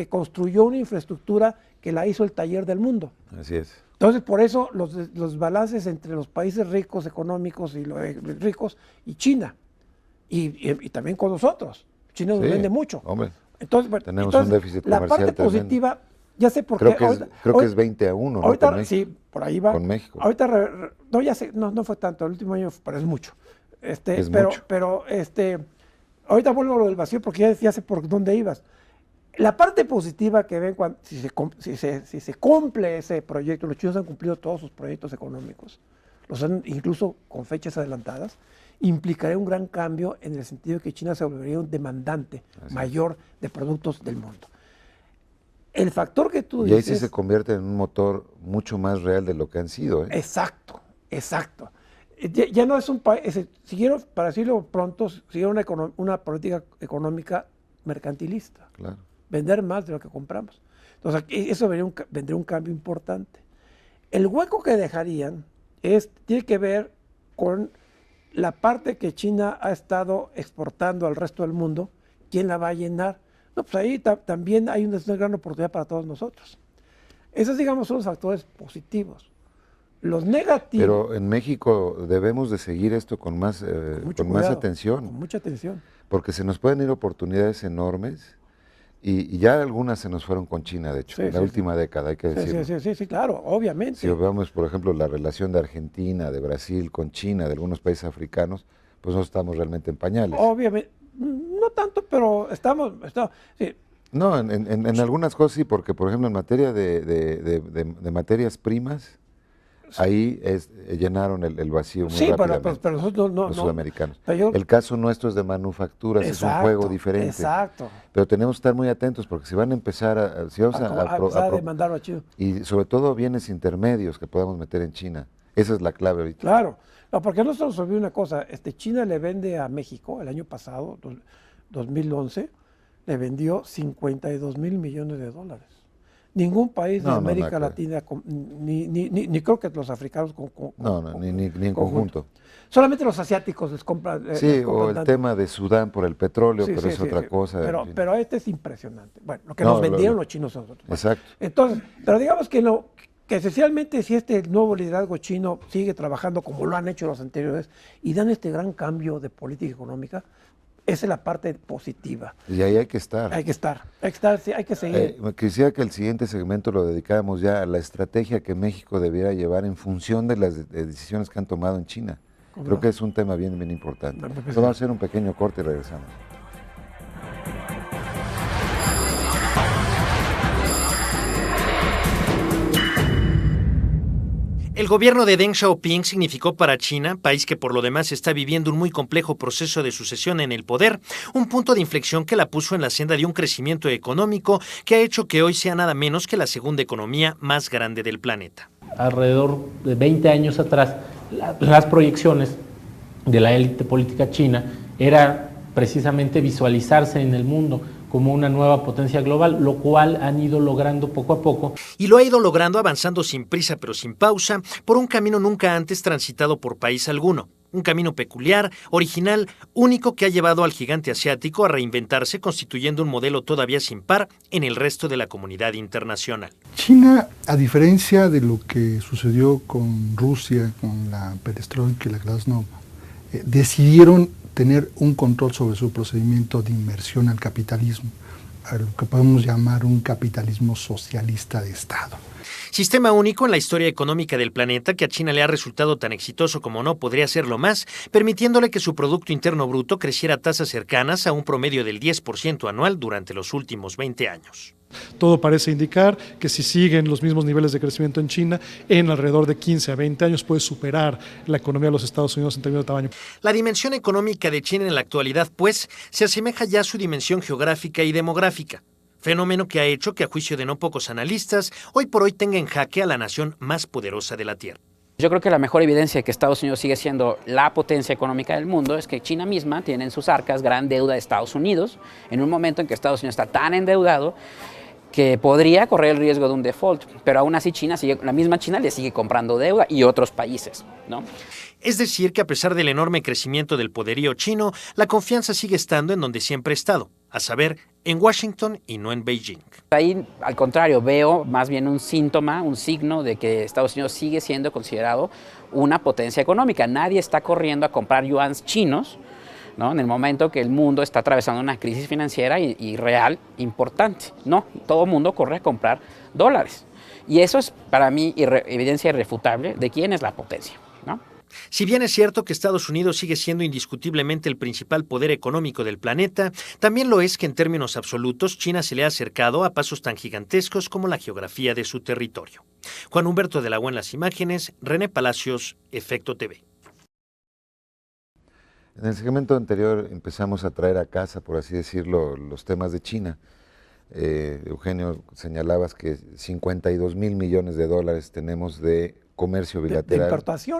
construyó una infraestructura que la hizo el taller del mundo. Así es. Entonces, por eso los balances entre los países ricos, económicos y los ricos y China, y también con nosotros. China nos vende mucho. Hombre, entonces, tenemos un déficit comercial la parte tremendo. Positiva, ya sé por qué. Creo que es 20-1, ¿no? Ahorita, Con México. sí, por ahí va. Con México. Ahorita, no, ya sé, no fue tanto, el último año, pero es mucho. Mucho. Pero ahorita vuelvo a lo del vacío porque ya sé por dónde ibas. La parte positiva que ven si se cumple ese proyecto, los chinos han cumplido todos sus proyectos económicos, los han incluso con fechas adelantadas, implicaría un gran cambio en el sentido de que China se volvería un demandante mayor de productos del mundo. El factor que tú dices... Y ahí sí se convierte en un motor mucho más real de lo que han sido. Exacto. Ya no es un país, siguieron, para decirlo pronto, siguieron una política económica mercantilista. Claro. Vender más de lo que compramos. Entonces, eso vendría un cambio importante. El hueco que dejarían tiene que ver con la parte que China ha estado exportando al resto del mundo. ¿Quién la va a llenar? No, pues ahí también hay una gran oportunidad para todos nosotros. Esos, digamos, son los factores positivos. Los negativos... Pero en México debemos de seguir esto con más atención. Con mucha atención. Porque se nos pueden ir oportunidades enormes y ya algunas se nos fueron con China, de hecho, en la última década, hay que decirlo. Sí, claro, obviamente. Si vemos, por ejemplo, la relación de Argentina, de Brasil con China, de algunos países africanos, pues no estamos realmente en pañales. Obviamente, no tanto, pero estamos sí. No, en algunas cosas sí, porque por ejemplo en materia de materias primas, ahí llenaron el vacío muy rápidamente. Pero nosotros no. Los sudamericanos. Pero el caso nuestro es de manufacturas, es un juego diferente. Exacto. Pero tenemos que estar muy atentos porque si van a empezar si vamos a demandar a China. Y sobre todo bienes intermedios que podamos meter en China. Esa es la clave ahorita. Claro. No, porque nosotros olvidó una cosa. China le vende a México el año pasado, 2011, le vendió 52 mil millones de dólares. Ningún país de América Latina, ni creo que los africanos ni en conjunto. Solamente los asiáticos les compran. Sí, o el tema de Sudán por el petróleo, pero es otra cosa. Pero es impresionante. Bueno, lo que nos vendieron los chinos a nosotros. Exacto. Entonces, pero digamos que esencialmente si este nuevo liderazgo chino sigue trabajando como lo han hecho los anteriores y dan este gran cambio de política económica, esa es la parte positiva. Y ahí hay que estar. Hay que seguir. Quisiera que el siguiente segmento lo dedicáramos ya a la estrategia que México debiera llevar en función de las decisiones que han tomado en China. Creo que es un tema bien importante. Entonces vamos a hacer un pequeño corte y regresamos. El gobierno de Deng Xiaoping significó para China, país que por lo demás está viviendo un muy complejo proceso de sucesión en el poder, un punto de inflexión que la puso en la senda de un crecimiento económico que ha hecho que hoy sea nada menos que la segunda economía más grande del planeta. Alrededor de 20 años atrás, las proyecciones de la élite política china era precisamente visualizarse en el mundo como una nueva potencia global, lo cual han ido logrando poco a poco. Y lo ha ido logrando avanzando sin prisa pero sin pausa, por un camino nunca antes transitado por país alguno. Un camino peculiar, original, único que ha llevado al gigante asiático a reinventarse, constituyendo un modelo todavía sin par en el resto de la comunidad internacional. China, a diferencia de lo que sucedió con Rusia, con la perestroika y la glasnost, decidieron tener un control sobre su procedimiento de inmersión al capitalismo, a lo que podemos llamar un capitalismo socialista de Estado. Sistema único en la historia económica del planeta que a China le ha resultado tan exitoso como no podría serlo más, permitiéndole que su Producto Interno Bruto creciera a tasas cercanas a un promedio del 10% anual durante los últimos 20 años. Todo parece indicar que si siguen los mismos niveles de crecimiento en China, en alrededor de 15 a 20 años puede superar la economía de los Estados Unidos en términos de tamaño. La dimensión económica de China en la actualidad, pues, se asemeja ya a su dimensión geográfica y demográfica. Fenómeno que ha hecho que, a juicio de no pocos analistas, hoy por hoy tenga en jaque a la nación más poderosa de la Tierra. Yo creo que la mejor evidencia de que Estados Unidos sigue siendo la potencia económica del mundo es que China misma tiene en sus arcas gran deuda de Estados Unidos, en un momento en que Estados Unidos está tan endeudado que podría correr el riesgo de un default, pero aún así la misma China le sigue comprando deuda y otros países, ¿no? Es decir, que a pesar del enorme crecimiento del poderío chino, la confianza sigue estando en donde siempre ha estado, a saber, en Washington y no en Beijing. Ahí, al contrario, veo más bien un síntoma, un signo de que Estados Unidos sigue siendo considerado una potencia económica. Nadie está corriendo a comprar yuans chinos, ¿no? En el momento que el mundo está atravesando una crisis financiera y real importante. No, todo el mundo corre a comprar dólares. Y eso es para mí evidencia irrefutable de quién es la potencia, ¿no? Si bien es cierto que Estados Unidos sigue siendo indiscutiblemente el principal poder económico del planeta, también lo es que en términos absolutos China se le ha acercado a pasos tan gigantescos como la geografía de su territorio. Juan Humberto de la U en las imágenes, René Palacios, Efecto TV. En el segmento anterior empezamos a traer a casa, por así decirlo, los temas de China. Eugenio, señalabas que 52 mil millones de dólares tenemos de comercio bilateral.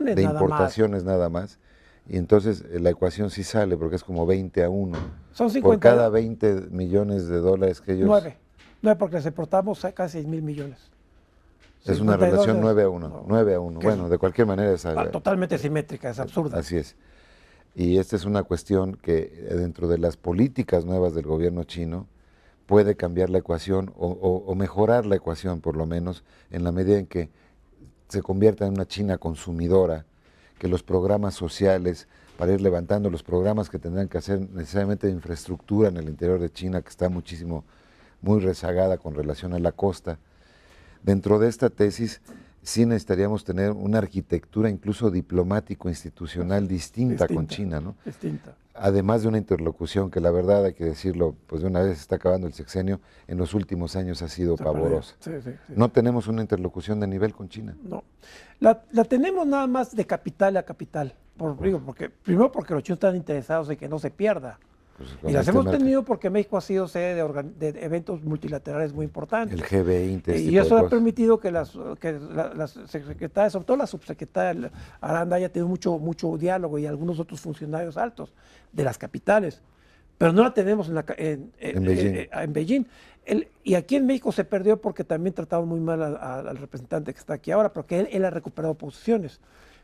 De importaciones nada más. Y entonces la ecuación sí sale porque es como 20 a 1. Son 50. Por cada 20 millones de dólares que ellos... 9 porque les exportamos casi 6 mil millones. Es una relación 9 a 1. No, 9 a 1. Bueno, de cualquier manera es... Totalmente simétrica, es absurda. Así es. Y esta es una cuestión que dentro de las políticas nuevas del gobierno chino puede cambiar la ecuación o mejorar la ecuación por lo menos en la medida en que se convierta en una China consumidora, que los programas sociales, para ir levantando los programas que tendrán que hacer necesariamente de infraestructura en el interior de China, que está muy rezagada con relación a la costa. Dentro de esta tesis, sí necesitaríamos tener una arquitectura incluso diplomático-institucional distinta con China, ¿no? Distinta. Además de una interlocución que la verdad, hay que decirlo, pues de una vez está acabando el sexenio, en los últimos años ha sido pavorosa. Sí. No tenemos una interlocución de nivel con China. No. La tenemos nada más de capital a capital. Primero porque los chinos están interesados en que no se pierda. Pues, Y las hemos tenido porque México ha sido sede de eventos multilaterales muy importantes. El G20. Y eso ha permitido que las secretarias, sobre todo la subsecretaria Aranda, haya tenido mucho diálogo, y algunos otros funcionarios altos de las capitales. Pero no la tenemos en Beijing. Y aquí en México se perdió porque también tratamos muy mal al representante que está aquí ahora, porque él ha recuperado posiciones.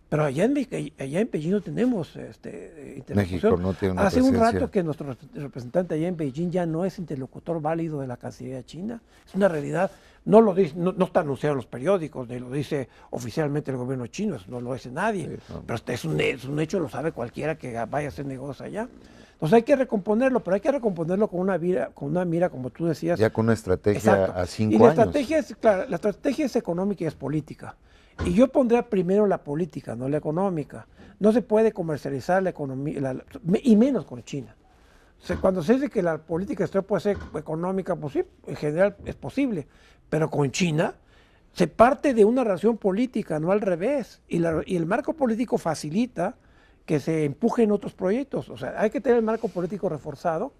Pero allá en Beijing no tenemos interlocución. México no tiene una Hace un presencia. rato que nuestro representante allá en Beijing ya no es interlocutor válido de la Cancillería china. Es una realidad. No lo dice, no está anunciado en los periódicos, ni lo dice oficialmente el gobierno chino, eso no lo dice nadie. Sí, no. Pero es un hecho, lo sabe cualquiera que vaya a hacer negocios allá. Entonces hay que recomponerlo, pero hay que recomponerlo con una mira, como tú decías. Ya con una estrategia. Exacto. A 5 años. La estrategia es económica y es política. Y yo pondría primero la política, no la económica. No se puede comercializar la economía, y menos con China. O sea, cuando se dice que la política exterior puede ser económica, pues sí, en general es posible. Pero con China se parte de una relación política, no al revés. Y el marco político facilita que se empujen otros proyectos. O sea, hay que tener el marco político reforzado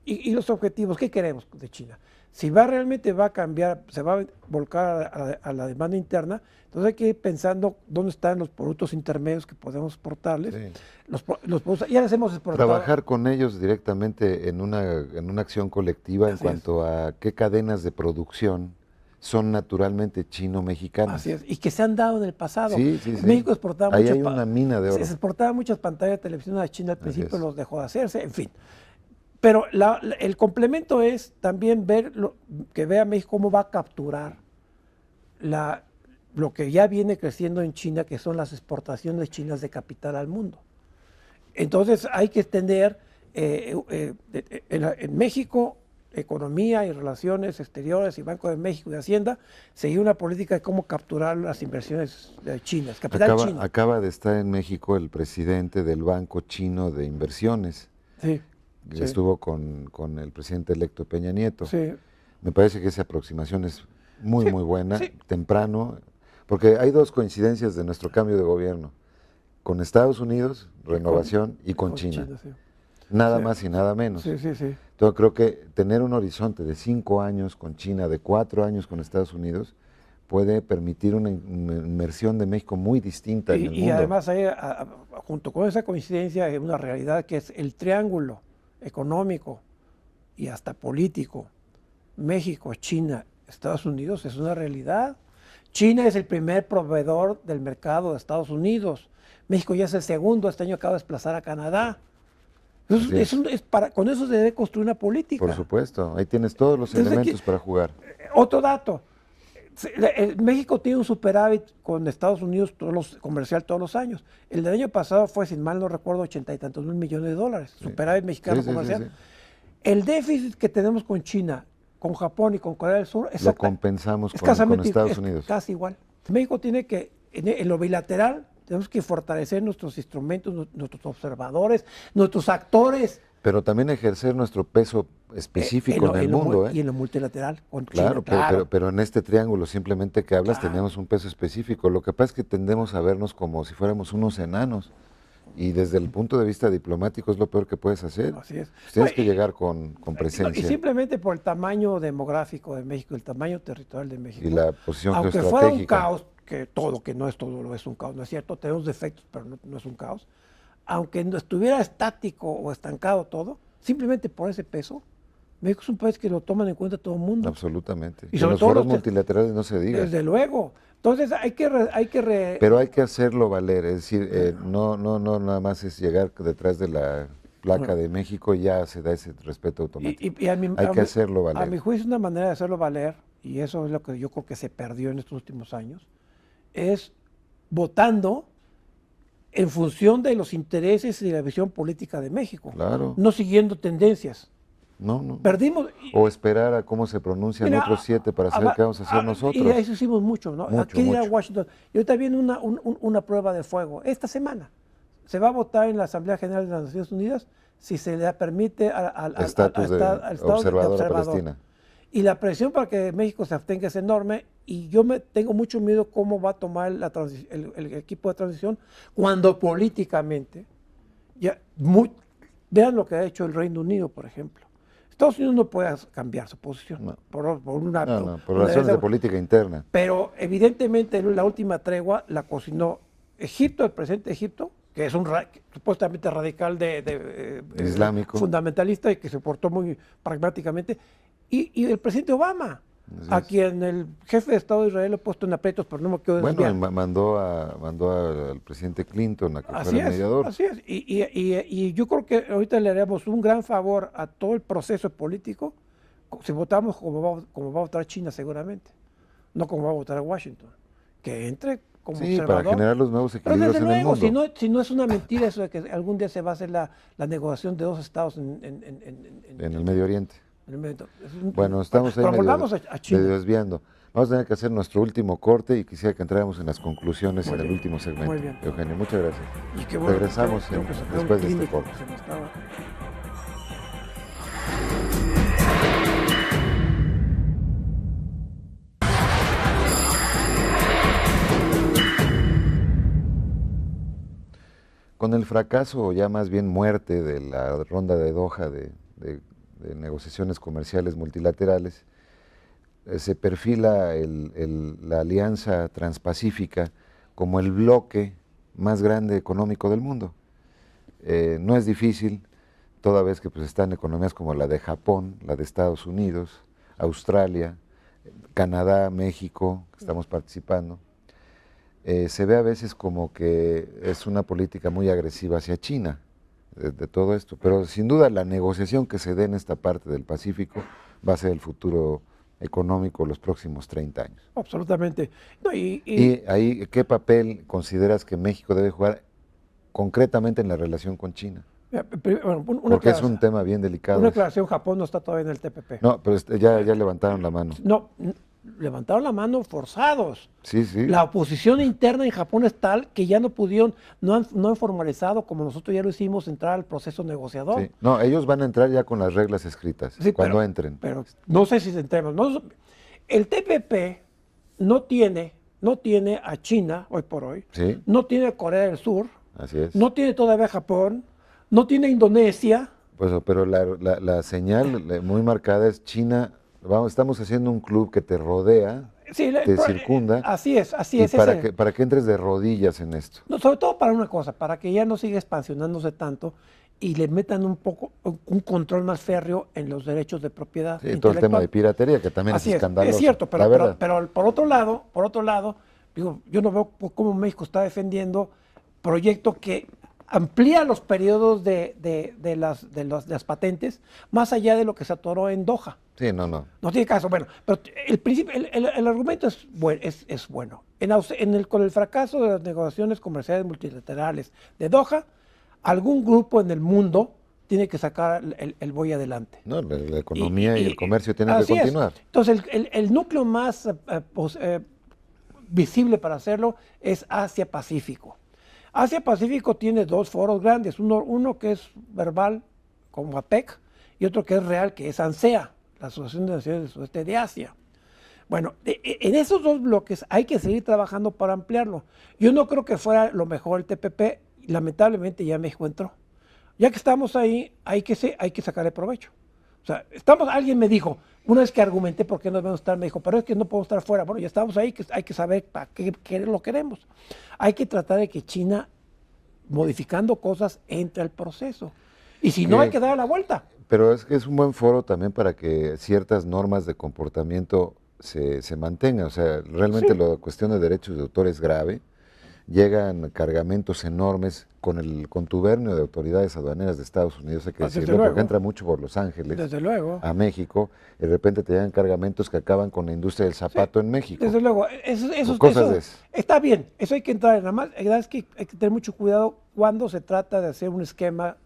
y los objetivos. ¿Qué queremos de China? Si realmente va a cambiar, se va a volcar a la demanda interna, entonces hay que ir pensando dónde están los productos intermedios que podemos exportarles. Sí. Los productos, ya les hemos exportado. Trabajar con ellos directamente en una acción colectiva en cuanto a qué cadenas de producción son naturalmente chino-mexicanas. Así es, y que se han dado en el pasado. Sí. México exportaba ahí hay una mina de oro. Se exportaba muchas pantallas de televisión a China, al principio los dejó de hacerse, en fin. Pero el complemento es también que vea México cómo va a capturar lo que ya viene creciendo en China, que son las exportaciones chinas de capital al mundo. Entonces hay que extender en México, Economía y Relaciones Exteriores y Banco de México y Hacienda, seguir una política de cómo capturar las inversiones chinas, capital chino. Acaba de estar en México el presidente del Banco Chino de Inversiones. Sí. Estuvo con el presidente electo Peña Nieto. Sí. Me parece que esa aproximación es muy buena, temprano, porque hay dos coincidencias de nuestro cambio de gobierno. Con Estados Unidos, renovación, y con China. Nada más y nada menos. Sí. Entonces creo que tener un horizonte de 5 años con China, de 4 años con Estados Unidos, puede permitir una inmersión de México muy distinta en el mundo. Y además hay, junto con esa coincidencia, hay una realidad que es el triángulo económico y hasta político. México, China, Estados Unidos es una realidad. China es el primer proveedor del mercado de Estados Unidos. México ya es el segundo, este año acaba de desplazar a Canadá. Con eso se debe construir una política. Por supuesto, ahí tienes todos los elementos para jugar. Otro dato, México tiene un superávit con Estados Unidos comercial todos los años. El del año pasado fue, sin mal no recuerdo, 80 y tantos mil millones de dólares, superávit mexicano comercial. El déficit que tenemos con China, con Japón y con Corea del Sur, lo compensamos con Estados Unidos. Casi igual. México tiene que, en lo bilateral, tenemos que fortalecer nuestros instrumentos, nuestros observadores, nuestros actores. Pero también ejercer nuestro peso específico en el mundo. Y en lo multilateral. Claro, pero en este triángulo simplemente que hablas tenemos un peso específico. Lo que pasa es que tendemos a vernos como si fuéramos unos enanos. Y desde el punto de vista diplomático es lo peor que puedes hacer. Así es. Tienes que llegar con presencia. Y simplemente por el tamaño demográfico de México, el tamaño territorial de México. Y la posición geoestratégica. Aunque fuera un caos, que no es todo, es un caos, no es cierto, tenemos defectos, pero no es un caos. Aunque no estuviera estático o estancado todo, simplemente por ese peso, México es un país que lo toman en cuenta todo el mundo. Absolutamente. Y sobre los foros multilaterales no se diga. Desde luego. Entonces Pero hay que hacerlo valer, es decir, no nada más es llegar detrás de la placa de México y ya se da ese respeto automático. Hay que hacerlo valer. A mi juicio, una manera de hacerlo valer, y eso es lo que yo creo que se perdió en estos últimos años, es votando en función de los intereses y la visión política de México. Claro. No siguiendo tendencias. No, no. Perdimos. O esperar a cómo se pronuncian Mira, otros 7 para saber qué vamos a hacer nosotros. Y eso hicimos mucho, ¿no? Mucho, Aquí ir a mucho. Washington. Y ahorita viene una prueba de fuego. Esta semana se va a votar en la Asamblea General de las Naciones Unidas si se le permite al Estatus de Estado observador a Palestina. Y la presión para que México se abstenga es enorme, y yo tengo mucho miedo cómo va a tomar el equipo de transición cuando políticamente, vean lo que ha hecho el Reino Unido, por ejemplo. Estados Unidos no puede cambiar su posición No. por un acto. No, por razones de política interna. Pero evidentemente la última tregua la cocinó Egipto, el presidente de Egipto, que es un supuestamente radical Islámico, fundamentalista y que se portó muy pragmáticamente, y el presidente Obama, a quien el jefe de Estado de Israel le ha puesto en aprietos, pero no me quiero desviar. Bueno, mandó al presidente Clinton a que fuera el mediador. Así es, y yo creo que ahorita le haremos un gran favor a todo el proceso político si votamos como va a votar China seguramente, no como va a votar Washington, que entre como observador. Para generar los nuevos Pero equilibrios desde en el luego, mundo. si no es una mentira eso de que algún día se va a hacer la negociación de 2 estados En el Medio Oriente. Bueno, estamos ahí pero volvamos a China. medio desviando. Vamos a tener que hacer nuestro último corte y quisiera que entráramos en las conclusiones en el último segmento. Muy bien. Eugenio, muchas gracias. Y qué bueno, Regresamos tengo que sacar un después de este clínico, corte. se me estaba- Con el fracaso, o ya más bien muerte, de la ronda de Doha de negociaciones comerciales multilaterales, se perfila la Alianza Transpacífica como el bloque más grande económico del mundo. No es difícil, toda vez que pues, están economías como la de Japón, la de Estados Unidos, Australia, Canadá, México, que estamos participando. Se ve a veces como que es una política muy agresiva hacia China, de todo esto, pero sin duda la negociación que se dé en esta parte del Pacífico va a ser el futuro económico los próximos 30 años. Absolutamente. No, Y ahí, ¿qué papel consideras que México debe jugar concretamente en la relación con China? bueno, Porque es un tema bien delicado. Una aclaración, Japón no está todavía en el TPP. No, pero ya levantaron la mano. No, levantaron la mano forzados. Sí, sí. La oposición interna en Japón es tal que ya no pudieron, no han formalizado, como nosotros ya lo hicimos, entrar al proceso negociador. Sí. No, ellos van a entrar ya con las reglas escritas, Sí, cuando pero, entren. Pero no sé si entremos. El TPP no tiene a China, hoy por hoy, Sí. no tiene a Corea del Sur, Así es. no tiene todavía a Japón, no tiene a Indonesia. Pues, pero la señal muy marcada es China. Estamos haciendo un club que te rodea, te circunda. Así es. Y para que entres de rodillas en esto. No, sobre todo para una cosa, para que ya no siga expansionándose tanto y le metan un control más férreo en los derechos de propiedad Sí, todo el tema de piratería, que también Así es escandaloso. Es cierto, la verdad. pero por otro lado, digo, yo no veo cómo México está defendiendo proyectos que amplía los periodos de las patentes más allá de lo que se atoró en Doha. Sí, no. No tiene caso. Bueno, pero el argumento es bueno. Con el fracaso de las negociaciones comerciales multilaterales de Doha, algún grupo en el mundo tiene que sacar el buey adelante. No, la economía y el comercio tienen así que continuar. es. Entonces, el núcleo más visible para hacerlo es Asia-Pacífico. Asia-Pacífico tiene 2 foros grandes, uno que es verbal, como APEC, y otro que es real, que es ANSEA, la Asociación de Naciones del Sudeste de Asia. Bueno, en esos 2 bloques hay que seguir trabajando para ampliarlo. Yo no creo que fuera lo mejor el TPP, lamentablemente ya México entró. Ya que estamos ahí, hay que sacarle provecho. O sea, alguien me dijo, una vez que argumenté por qué no debemos estar, me dijo, pero es que no podemos estar fuera. Bueno, ya estamos ahí, hay que saber para qué lo queremos. Hay que tratar de que China, modificando cosas, entre al proceso. Y si no, hay que dar la vuelta. Pero es un buen foro también para que ciertas normas de comportamiento se mantengan. O sea, realmente Sí. la cuestión de derechos de autor es grave. Llegan cargamentos enormes con el contubernio de autoridades aduaneras de Estados Unidos, hay que Desde decirlo, luego. porque entra mucho por Los Ángeles, Desde luego. a México, y de repente te llegan cargamentos que acaban con la industria del zapato en México. Desde luego, eso Cosas de eso. está bien, eso hay que entrar. Nada más, la verdad es que hay que tener mucho cuidado cuando se trata de hacer un esquema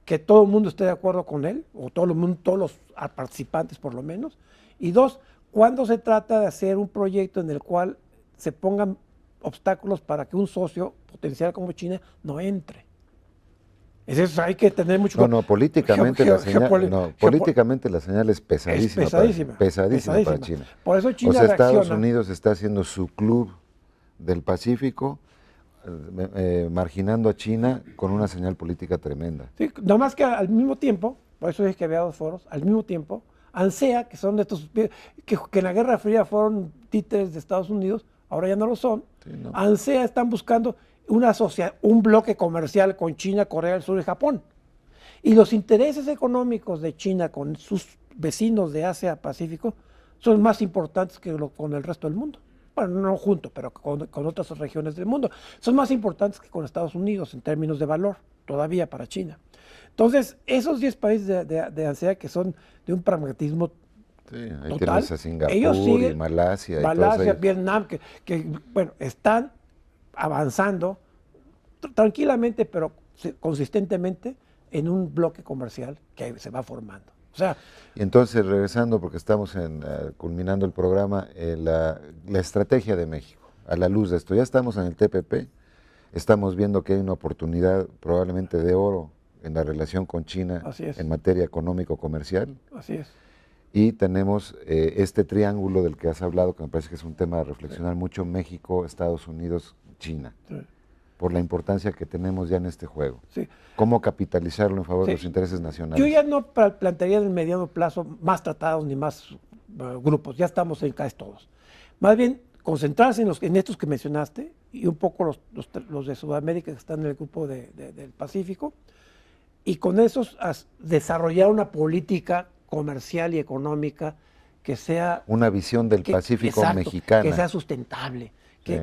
que todo el mundo esté de acuerdo con él, o todo el mundo, todos los participantes por lo menos. Y dos, cuando se trata de hacer un proyecto en el cual se pongan obstáculos para que un socio potencial como China no entre. Eso hay que tener mucho... políticamente políticamente la señal es pesadísima, pesadísima para China. Por eso China Estados Unidos está haciendo su club del Pacífico, marginando a China con una señal política tremenda. Sí, nada más que al mismo tiempo, por eso es que había dos foros, al mismo tiempo, ANSEA, que son de estos que en la Guerra Fría fueron títeres de Estados Unidos, ahora ya no lo son. Sí, no. ANSEA están buscando un bloque comercial con China, Corea del Sur y Japón. Y los intereses económicos de China con sus vecinos de Asia-Pacífico son más importantes que con el resto del mundo. Bueno, no junto, pero con otras regiones del mundo. Son más importantes que con Estados Unidos en términos de valor, todavía para China. Entonces, esos 10 países de ANSEA que son de un pragmatismo ahí total, tienes a Singapur y Malasia, Vietnam, que bueno, están avanzando tranquilamente, pero consistentemente en un bloque comercial que se va formando. O sea, y entonces, regresando, porque estamos culminando el programa, la estrategia de México, a la luz de esto, ya estamos en el TPP, estamos viendo que hay una oportunidad probablemente de oro en la relación con China en materia económico-comercial. Así es. Y tenemos este triángulo del que has hablado, que me parece que es un tema a reflexionar mucho, México, Estados Unidos, China, por la importancia que tenemos ya en este juego. Sí. ¿Cómo capitalizarlo en favor de los intereses nacionales? Yo ya no plantearía en el mediano plazo más tratados ni más grupos, ya estamos en casi todos. Más bien, concentrarse en estos que mencionaste y un poco los de Sudamérica que están en el grupo del Pacífico, y con esos desarrollar una política comercial y económica que sea... Una visión del Pacífico mexicana. Que sea sustentable,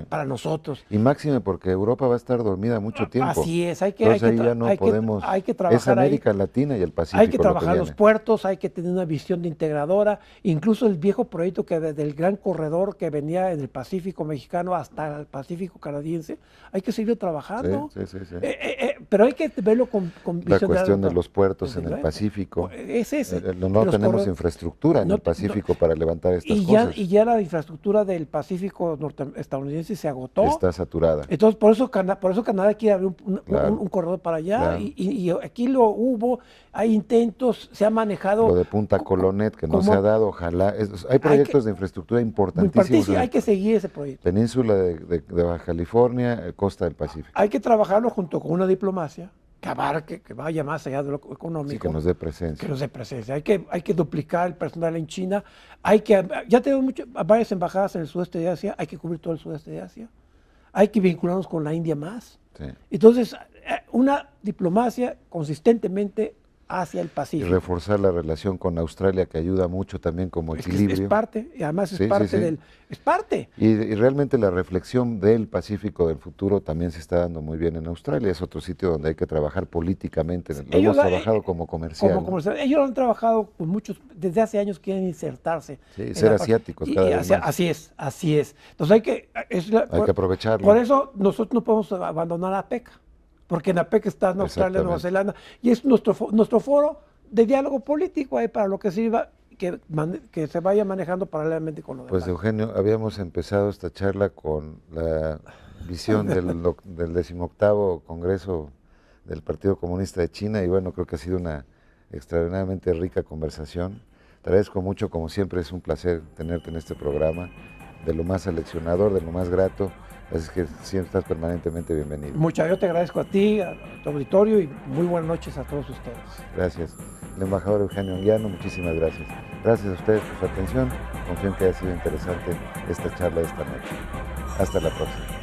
para nosotros. Y máxime porque Europa va a estar dormida mucho tiempo. Así es, hay que trabajar. Es América Latina y el Pacífico. Hay que trabajar los puertos, hay que tener una visión de integradora, incluso el viejo proyecto del gran corredor que venía en el Pacífico mexicano hasta el Pacífico canadiense, hay que seguir trabajando. Sí. Pero hay que verlo con visión. La cuestión de los puertos en el Pacífico. Es ese. No tenemos infraestructura en el Pacífico para levantar estas cosas. Y ya la infraestructura del Pacífico estadounidense se agotó. Está saturada. Entonces, por eso Canadá quiere abrir un corredor para allá, y aquí lo hubo, hay intentos, se ha manejado. Lo de Punta Colonet, que no se ha dado, ojalá. Hay proyectos de infraestructura importantísimos. Hay que seguir ese proyecto. Península de Baja California, costa del Pacífico. Hay que trabajarlo junto con una diplomacia que abarque, que vaya más allá de lo económico. Sí, que nos dé presencia. Que nos dé presencia. Hay que duplicar el personal en China. Ya tenemos varias embajadas en el sudeste de Asia, hay que cubrir todo el sudeste de Asia. Hay que vincularnos con la India más. Sí. Entonces, una diplomacia consistentemente hacia el Pacífico. Y reforzar la relación con Australia, que ayuda mucho también como equilibrio. Es parte, y además es parte del... Es parte. Y realmente la reflexión del Pacífico del futuro también se está dando muy bien en Australia. Es otro sitio donde hay que trabajar políticamente. Lo hemos trabajado como comercial. Ellos lo han trabajado con muchos, desde hace años quieren insertarse. Sí, ser asiáticos cada vez más. Así es. Entonces hay que aprovecharlo. Por eso nosotros no podemos abandonar a APEC. Porque en APEC está en Australia, Nueva Zelanda, y es nuestro foro de diálogo político para lo que sirva, que se vaya manejando paralelamente con lo demás. Pues Eugenio, habíamos empezado esta charla con la visión del 18º Congreso del Partido Comunista de China, y bueno, creo que ha sido una extraordinariamente rica conversación. Te agradezco mucho, como siempre es un placer tenerte en este programa, de lo más seleccionador, de lo más grato. Así que siempre estás permanentemente bienvenido. Yo te agradezco a ti, a tu auditorio, y muy buenas noches a todos ustedes. Gracias. El embajador Eugenio Anguiano, muchísimas gracias. Gracias a ustedes por su atención. Confío en que haya sido interesante esta charla de esta noche. Hasta la próxima.